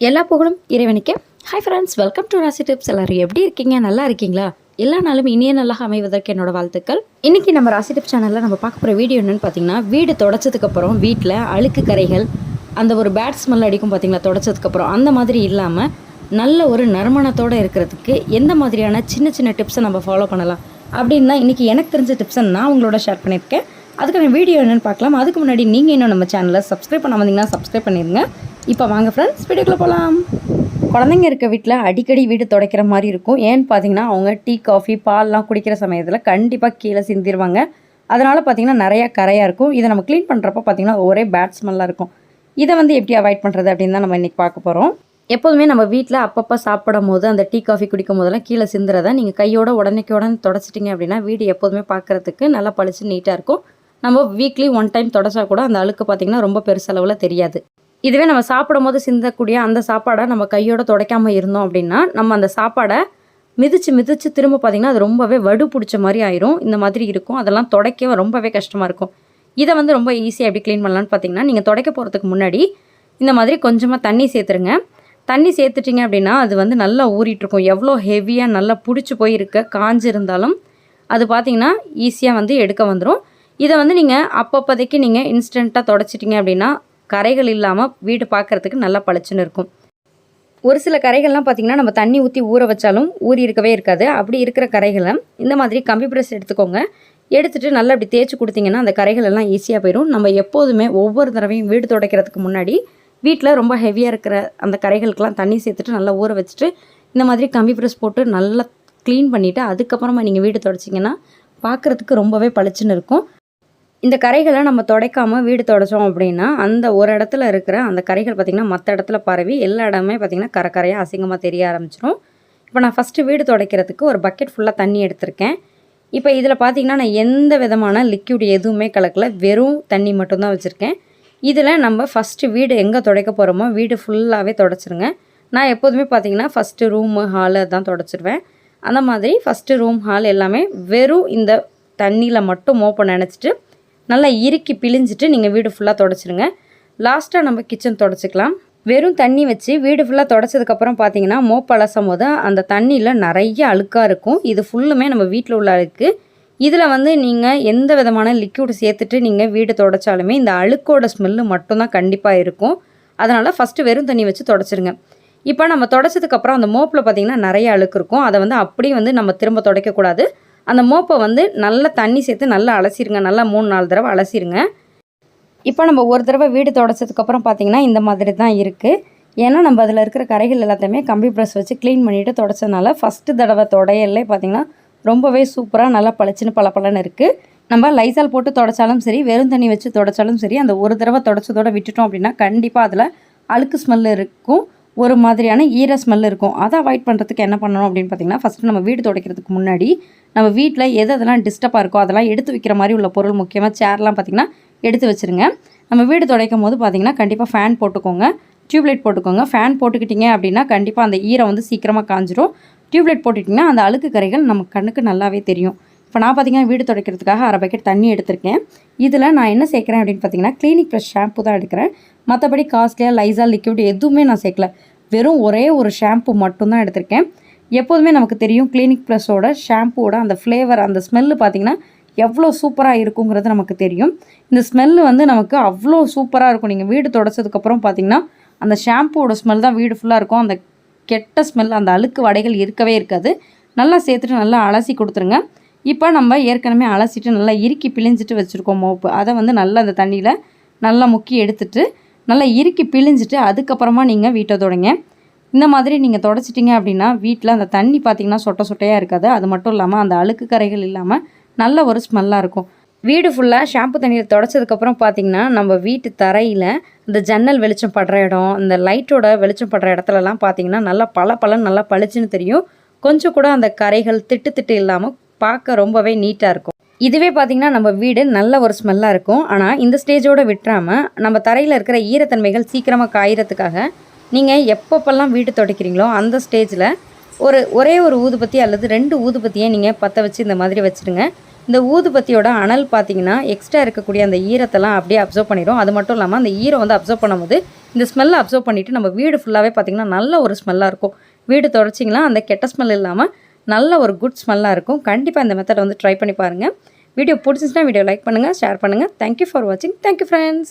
எல்லா புகழும் இறைவனுக்கே. ஹாய் ஃப்ரெண்ட்ஸ், வெல்கம் டு ராசி டிப்ஸ். எல்லோரும் எப்படி இருக்கீங்க? நல்லா இருக்கீங்களா? எல்லா நாளும் இனிய நல்லா அமைவதற்கு என்னோட வாழ்த்துக்கள். இன்றைக்கி நம்ம ராசி டிப்ஸ் சேனலில் நம்ம பார்க்க போகிற வீடியோ என்னென்னு பார்த்தீங்கன்னா, வீடு தொடச்சதுக்கப்புறம் வீட்டில் அழுக்கு கரைகள், அந்த ஒரு பேட் ஸ்மெல் அடிக்கும் பார்த்தீங்களா தொடச்சதுக்கப்புறம், அந்த மாதிரி இல்லாமல் நல்ல ஒரு நறுமணத்தோடு இருக்கிறதுக்கு எந்த மாதிரியான சின்ன சின்ன டிப்ஸை நம்ம ஃபாலோ பண்ணலாம் அப்படின்னு தான் இன்றைக்கி எனக்கு தெரிஞ்ச டிப்ஸை நான் உங்களோட ஷேர் பண்ணியிருக்கேன். அதுக்கான வீடியோ என்னென்னு பார்க்கலாம். அதுக்கு முன்னாடி நீங்கள் இன்னும் நம்ம சேனலை சப்ஸ்கிரைப் பண்ண வந்தீங்கன்னா சப்ஸ்கிரைப் பண்ணிடுங்க. இப்போ வாங்க ஃப்ரெண்ட்ஸ், வீடியோக்குள்ளே போகலாம். குழந்தைங்க இருக்க வீட்டில் அடிக்கடி வீடு துடைக்கிற மாதிரி இருக்கும். ஏன்னு பார்த்தீங்கன்னா, அவங்க டீ காஃபி பால்லாம் குடிக்கிற சமயத்தில் கண்டிப்பாக கீழே சிந்திடுவாங்க. அதனால் பார்த்திங்கன்னா நிறையா கரையாக இருக்கும். இதை நம்ம க்ளீன் பண்ணுறப்ப பார்த்திங்கன்னா ஒரே பேட் ஸ்மெல்லாக இருக்கும். இதை எப்படி அவாய்ட் பண்ணுறது அப்படின்னு தான் நம்ம இன்றைக்கி பார்க்க போகிறோம். எப்போதுமே நம்ம வீட்டில் அப்பப்போ சாப்பிடும் போது அந்த டீ காஃபி குடிக்கும் போதெல்லாம் கீழே சிந்துறதை நீங்கள் கையோட உடனே தொடச்சிட்டிங்க அப்படின்னா வீடு எப்போதுமே பார்க்குறதுக்கு நல்லா பளிச்சு நீட்டாக இருக்கும். நம்ம வீக்லி 1 டைம் தொடச்சா கூட அந்த அழுக்கு பார்த்திங்கன்னா ரொம்ப பெருசளவில் தெரியாது. இதுவே நம்ம சாப்பிடும் போது சிந்தக்கூடிய அந்த சாப்பாடை நம்ம கையோட துடைக்காமல் இருந்தோம் அப்படின்னா நம்ம அந்த சாப்பாடை மிதித்து திரும்ப பார்த்திங்கன்னா அது ரொம்பவே வடு பிடிச்ச மாதிரி ஆயிரும். இந்த மாதிரி இருக்கும். அதெல்லாம் துடைக்க ரொம்பவே கஷ்டமாக இருக்கும். இதை ரொம்ப ஈஸியாக எப்படி க்ளீன் பண்ணலான்னு பார்த்தீங்கன்னா, நீங்கள் துடைக்க போகிறதுக்கு முன்னாடி இந்த மாதிரி கொஞ்சமாக தண்ணி சேர்த்துருங்க. தண்ணி சேர்த்துட்டிங்க அப்படின்னா அது நல்லா ஊறிட்டுருக்கும். எவ்வளோ ஹெவியாக நல்லா பிடிச்சி போயிருக்க காஞ்சிருந்தாலும் அது பார்த்திங்கன்னா ஈஸியாக எடுக்க வந்துடும். இதை நீங்கள் அப்பப்போதைக்கு நீங்கள் இன்ஸ்டண்ட்டாக தொடச்சிட்டிங்க அப்படின்னா கரைகள் இல்லாமல் வீடு பார்க்குறதுக்கு நல்லா பளிச்சுன்னு இருக்கும். ஒரு சில கரைகள்லாம் பார்த்திங்கன்னா நம்ம தண்ணி ஊற்றி ஊற வச்சாலும் ஊறி இருக்கவே இருக்காது. அப்படி இருக்கிற கரைகளை இந்த மாதிரி கம்பி ப்ரெஸ் எடுத்துக்கோங்க. எடுத்துகிட்டு நல்லா அப்படி தேய்ச்சி கொடுத்தீங்கன்னா அந்த கரைகள் எல்லாம் ஈஸியாக போயிடும். நம்ம எப்போதுமே ஒவ்வொரு தடவையும் வீடு துடைக்கிறதுக்கு முன்னாடி வீட்டில் ரொம்ப ஹெவியாக இருக்கிற அந்த கரைகளுக்கெல்லாம் தண்ணி சேர்த்துட்டு நல்லா ஊற வச்சுட்டு இந்த மாதிரி கம்பி ப்ரெஸ் போட்டு நல்லா க்ளீன் பண்ணிவிட்டு அதுக்கப்புறமா நீங்கள் வீடு துடைச்சிங்கன்னா பார்க்குறதுக்கு ரொம்பவே பளிச்சுன்னு இருக்கும். இந்த கரைகளை நம்ம துடைக்காமல் வீடு துடைச்சோம் அப்படின்னா அந்த ஒரு இடத்துல இருக்கிற அந்த கரைகள் பார்த்திங்கன்னா மற்ற இடத்துல பரவி எல்லா இடமே பார்த்திங்கன்னா கரையாக அசிங்கமாக தெரிய ஆரம்பிச்சிடும். இப்போ நான் ஃபஸ்ட்டு வீடு துடைக்கிறதுக்கு ஒரு பக்கெட் ஃபுல்லாக தண்ணி எடுத்திருக்கேன். இப்போ இதில் பார்த்திங்கன்னா நான் எந்த விதமான லிக்யூட் எதுவுமே கலக்கல, வெறும் தண்ணி மட்டும்தான் வச்சுருக்கேன். இதில் நம்ம ஃபஸ்ட்டு வீடு எங்கே துடைக்க போகிறோமோ வீடு ஃபுல்லாகவே துடைச்சிருங்க. நான் எப்போதுமே பார்த்திங்கன்னா ஃபஸ்ட்டு ரூமு ஹாலு தான் துடைச்சிருவேன். அந்த மாதிரி ஃபஸ்ட்டு ரூம் ஹால் எல்லாமே வெறும் இந்த தண்ணியில் மட்டும் மோப்பை நினச்சிட்டு நல்லா இறுக்கி பிழிஞ்சிட்டு நீங்கள் வீடு ஃபுல்லாக துடைச்சிருங்க. லாஸ்ட்டாக நம்ம கிச்சன் துடைச்சிக்கலாம். வெறும் தண்ணி வச்சு வீடு ஃபுல்லாக துடைச்சதுக்கப்புறம் பார்த்தீங்கன்னா மோப் அலசும் போது அந்த தண்ணியில் நிறைய அழுக்காக இருக்கும். இது ஃபுல்லுமே நம்ம வீட்டில் உள்ள அழுக்கு. இதில் நீங்கள் எந்த விதமான லிக்யூடு சேர்த்துட்டு நீங்கள் வீடு துடைச்சாலுமே இந்த அழுக்கோட ஸ்மெல்லு மட்டும்தான் கண்டிப்பாக இருக்கும். அதனால் ஃபஸ்ட்டு வெறும் தண்ணி வச்சு துடைச்சிருங்க. இப்போ நம்ம துடைச்சதுக்கப்புறம் அந்த மோப்பில் பார்த்திங்கன்னா நிறைய அழுக்கு இருக்கும். அதை அப்படியே நம்ம திரும்ப துடைக்கக்கூடாது. அந்த மோப்பை நல்லா தண்ணி சேர்த்து நல்லா அலசிடுங்க. நல்லா 3-4 தடவை அலசிடுங்க. இப்போ நம்ம ஒரு தடவை வீடு துடைச்சதுக்கப்புறம் பார்த்திங்கன்னா இந்த மாதிரி தான் இருக்குது. ஏன்னா நம்ம அதில் இருக்கிற கரைகள் எல்லாத்தையுமே கம்பி ப்ரெஸ் வச்சு க்ளீன் பண்ணிவிட்டு துடைச்சதுனால ஃபஸ்ட்டு தடவை துடையல்லே பார்த்திங்கன்னா ரொம்பவே சூப்பராக நல்லா பளிச்சுன்னு பளபளன்னு இருக்குது. நம்ம லைசால் போட்டு துடைச்சாலும் சரி, வெறும் தண்ணி வச்சு துடைச்சாலும் சரி, அந்த ஒரு தடவை துடைச்சதோடு விட்டுட்டோம் அப்படின்னா கண்டிப்பாக அதில் அழுக்கு ஸ்மெல் இருக்கும். ஒரு மாதிரியான ஈர ஸ்மெல் இருக்கும். அதை அவாய்ட் பண்ணுறதுக்கு என்ன பண்ணணும் அப்படின்னு பார்த்திங்கன்னா, ஃபஸ்ட்டு நம்ம வீடு துடைக்கிறதுக்கு முன்னாடி நம்ம வீட்டில் எதெல்லாம் டிஸ்டர்பாக இருக்கோ அதெல்லாம் எடுத்து வைக்கிற மாதிரி உள்ள பொருள், முக்கியமாக சேர்லாம் பார்த்திங்கன்னா எடுத்து வச்சுருங்க. நம்ம வீடு துடைக்கும் போது பார்த்திங்கன்னா கண்டிப்பாக ஃபேன் போட்டுக்கோங்க, டியூப்லைட் போட்டுக்கோங்க. ஃபேன் போட்டுக்கிட்டிங்க அப்படின்னா கண்டிப்பாக அந்த ஈரம் சீக்கிரமாக காஞ்சிரும். டியூப்லைட் போட்டுக்கிட்டிங்கன்னா அந்த அழுக்கு கரைகள் நம்ம கண்ணுக்கு நல்லாவே தெரியும். இப்போ நான் பார்த்திங்கன்னா வீடு துடைக்கிறதுக்காக 1/2 பக்கெட் தண்ணி எடுத்திருக்கேன். இதில் நான் என்ன சேர்க்குறேன் அப்படின்னு பார்த்திங்கன்னா கிளினிக் ப்ளஸ் ஷாம்பு தான் எடுக்கிறேன். மற்றபடி காஸ்ட்லியாக லைசால் லிக்விட் எதுவுமே நான் சேர்க்கல. வெறும் ஒரே ஒரு ஷாம்பு மட்டும்தான் எடுத்திருக்கேன். எப்போதுமே நமக்கு தெரியும் கிளினிக் ப்ளஸோட ஷாம்புவோட அந்த ஃப்ளேவர், அந்த ஸ்மெல்லு பார்த்திங்கன்னா எவ்வளோ சூப்பராக இருக்குங்கிறது நமக்கு தெரியும். இந்த ஸ்மெல்லு நமக்கு அவ்வளோ சூப்பராக இருக்கும். நீங்கள் வீடு துடைச்சதுக்கப்புறம் பார்த்திங்கன்னா அந்த ஷாம்புவோட ஸ்மெல் தான் வீடு ஃபுல்லாக இருக்கும். அந்த கெட்ட ஸ்மெல், அந்த அழுக்கு வடைகள் இருக்கவே இருக்காது. நல்லா சேர்த்துட்டு நல்லா அலசி கொடுத்துருங்க. இப்போ நம்ம ஏற்கனவே அலசிட்டு நல்லா இறுக்கி பிழிஞ்சிட்டு வச்சுருக்கோம் மோப்பு. அதை நல்லா அந்த தண்ணியில் நல்லா முக்கி எடுத்துட்டு நல்லா இறுக்கி பிழிஞ்சிட்டு அதுக்கப்புறமா நீங்கள் வீட்டை தொடங்க. இந்த மாதிரி நீங்கள் தொடச்சிட்டிங்க அப்படின்னா வீட்டில் அந்த தண்ணி பார்த்திங்கன்னா சொட்டையாக இருக்காது. அது மட்டும் இல்லாமல் அந்த அழுக்கு கரைகள் இல்லாமல் நல்ல ஒரு ஸ்மெல்லாக இருக்கும். வீடு ஃபுல்லாக ஷாம்பு தண்ணியில் தொடச்சதுக்கப்புறம் பார்த்திங்கன்னா நம்ம வீட்டு தரையில் இந்த ஜன்னல் வெளிச்சம் படுற இடம், இந்த லைட்டோட வெளிச்சம் படுற இடத்துலலாம் பார்த்திங்கன்னா நல்லா பளபளன்னு நல்லா பளிச்சுன்னு தெரியும். கொஞ்சம் கூட அந்த கரைகள் திட்டு இல்லாமல் பார்க்க ரொம்பவே நீட்டாக இருக்கும். இதுவே பார்த்திங்கன்னா நம்ம வீடு நல்ல ஒரு ஸ்மெல்லாக இருக்கும். ஆனால் இந்த ஸ்டேஜோடு விட்டுறாமல் நம்ம தரையில் இருக்கிற ஈரத்தன்மைகள் சீக்கிரமாக காயறதுக்காக நீங்கள் எப்பப்பெல்லாம் வீடு துடைக்கிறீங்களோ அந்த ஸ்டேஜில் ஒரே ஒரு ஊதுபத்தி அல்லது 2 ஊதுபத்தியை நீங்கள் பற்ற வச்சு இந்த மாதிரி வச்சுடுங்க. இந்த ஊதுபத்தியோட அனல் பார்த்திங்கன்னா எக்ஸ்ட்ரா இருக்கக்கூடிய அந்த ஈரத்தெல்லாம் அப்படியே அப்சர்வ் பண்ணிடும். அது மட்டும் இல்லாமல் அந்த ஈரம் வந்து அப்சர்வ் பண்ணும்போது இந்த ஸ்மெல்லை அப்சர்வ் பண்ணிவிட்டு நம்ம வீடு ஃபுல்லாகவே பார்த்திங்கன்னா நல்ல ஒரு ஸ்மெல்லாக இருக்கும். வீடு தொடச்சிங்கன்னா அந்த கெட்ட ஸ்மெல் இல்லாமல் நல்ல ஒரு குட் ஸ்மெல்லாக இருக்கும். கண்டிப்பாக இந்த மெத்தடை வந்து ட்ரை பண்ணி பாருங்கள். வீடியோ பிடிச்சிச்சுன்னா வீடியோ லைக் பண்ணுங்கள், ஷேர் பண்ணுங்கள். தேங்க்யூ ஃபார் வாட்சிங். Thank you friends.